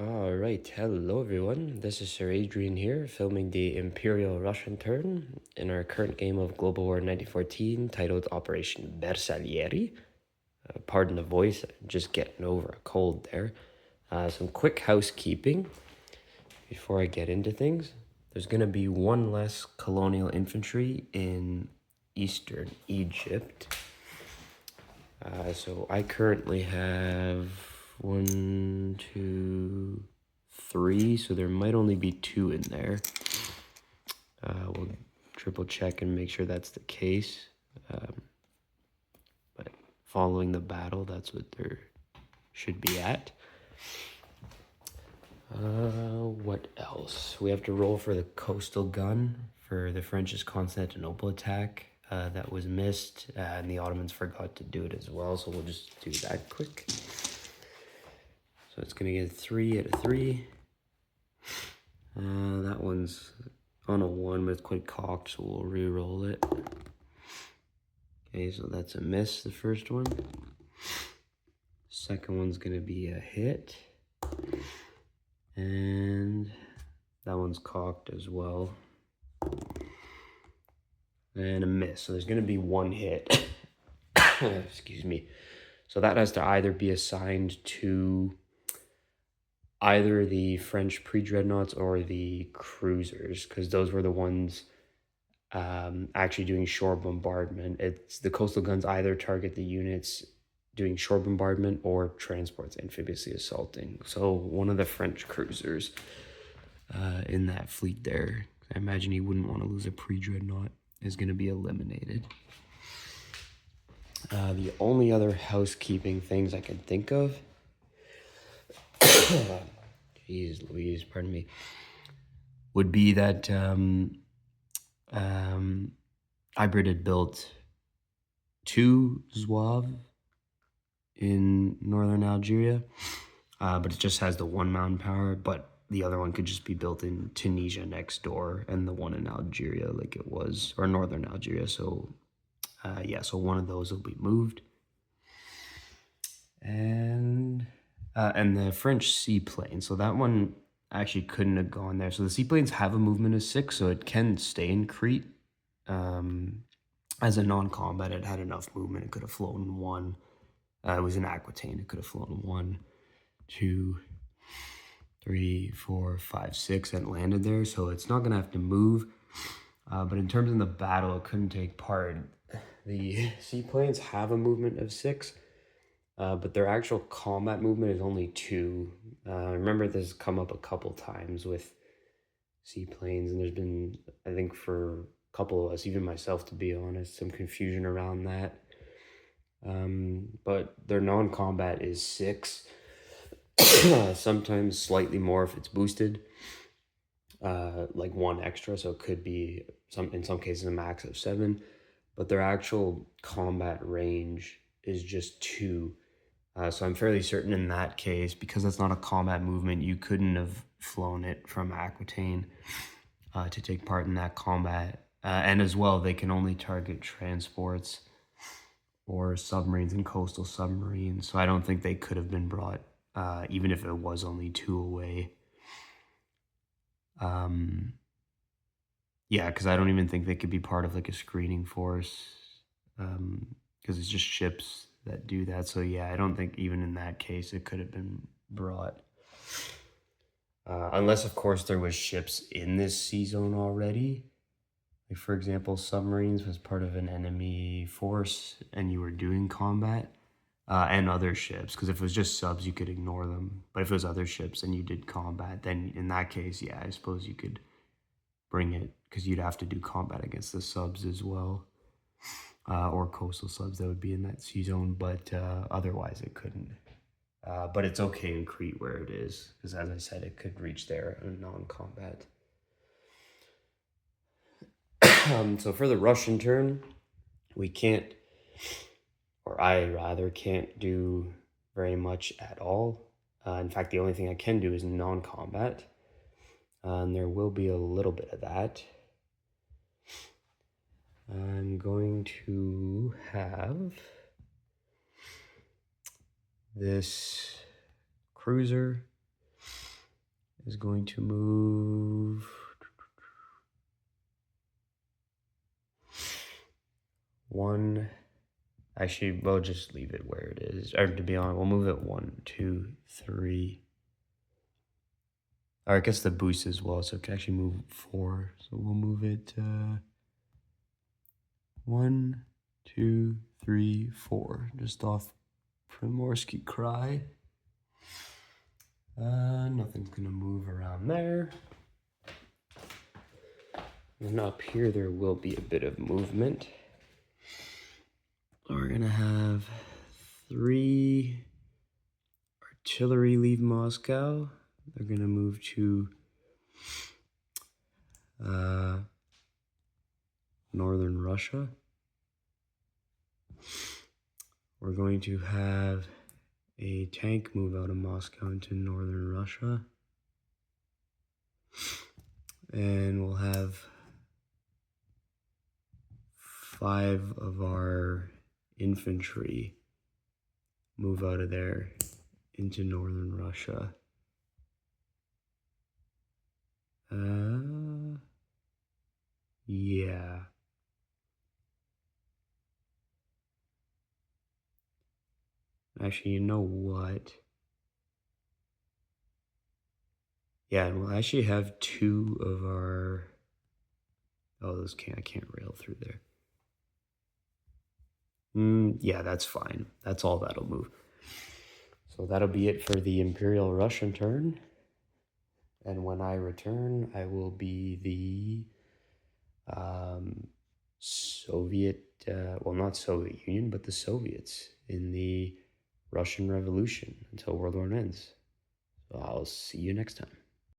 All right, hello everyone. This is Sir Adrian here, filming the Imperial Russian turn in our current game of Global War 1914, titled Operation Bersaglieri. Pardon the voice, I'm just getting over a cold there. Some quick housekeeping before I get into things. There's going to be one less colonial infantry in eastern Egypt. So I currently have 1, 2, 3, so there might only be 2 in there. We'll triple check and make sure that's the case. But following the battle, that's what there should be at. What else? We have to roll for the coastal gun for the French's Constantinople attack. That was missed, and the Ottomans forgot to do it as well, so we'll just do that quick. So it's going to get 3 out of 3. That one's on a 1, but it's quite cocked, so we'll re-roll it. Okay, so that's a miss, the first one. Second one's going to be a hit. And that one's cocked as well. And a miss. So there's going to be 1 hit. Excuse me. So that has to either be assigned to either the French pre-dreadnoughts or the cruisers, because those were the ones actually doing shore bombardment. It's the coastal guns either target the units doing shore bombardment or transports amphibiously assaulting. So one of the French cruisers in that fleet there, I imagine he wouldn't want to lose a pre-dreadnought, is going to be eliminated. The only other housekeeping things I could think of, jeez Louise, pardon me, would be that Hybrid had built 2 Zouaves in northern Algeria, but it just has the 1 mountain power, but the other one could just be built in Tunisia next door, and the one in Algeria like it was, or northern Algeria. So yeah, so one of those will be moved. And the French seaplane, so that one actually couldn't have gone there. So the seaplanes have a movement of 6, so it can stay in Crete. As a non-combat, it had enough movement. It could have flown 1. It was in Aquitaine. It could have flown 1, 2, 3, 4, 5, 6, and landed there. So it's not going to have to move. But in terms of the battle, it couldn't take part. The seaplanes have a movement of 6, but their actual combat movement is only 2. Remember, this has come up a couple times with seaplanes, and there's been, I think, for a couple of us, even myself, to be honest, some confusion around that. But their non-combat is 6, sometimes slightly more if it's boosted, like 1 extra, so it could be in some cases a max of 7, but their actual combat range is just 2. So I'm fairly certain in that case, because that's not a combat movement, you couldn't have flown it from Aquitaine to take part in that combat. And as well, they can only target transports or submarines and coastal submarines. So I don't think they could have been brought, even if it was only 2 away. Yeah, because I don't even think they could be part of like a screening force, because it's just ships that do that. So yeah, I don't think even in that case it could have been brought. Unless, of course, there was ships in this sea zone already. Like, for example, submarines was part of an enemy force and you were doing combat, and other ships, because if it was just subs, you could ignore them. But if it was other ships and you did combat, then in that case, yeah, I suppose you could bring it, because you'd have to do combat against the subs as well, or coastal subs that would be in that sea zone, but otherwise it couldn't. But it's okay in Crete where it is, because as I said, it could reach there in non-combat. So for the Russian turn, we can't, or I rather can't do very much at all. In fact, the only thing I can do is non-combat, and there will be a little bit of that. I'm going to have this cruiser is going to move one. Actually, we'll just leave it where it is. Or to be honest, we'll move it 1, 2, 3. Or I guess the boost as well, so it can actually move 4. So we'll move it 1, 2, 3, 4. Just off Primorsky Cry. Nothing's gonna move around there. And up here, there will be a bit of movement. We're gonna have 3 artillery leave Moscow. They're gonna move to northern Russia. We're going to have a tank move out of Moscow into northern Russia. And we'll have 5 of our infantry move out of there into northern Russia. Yeah. Actually, you know what? Yeah, we'll actually have 2 of our... Oh, I can't rail through there. Yeah, that's fine. That's all that'll move. So that'll be it for the Imperial Russian turn. And when I return, I will be the Soviet, well, not Soviet Union, but the Soviets in the Russian Revolution until World War ends. So I'll see you next time.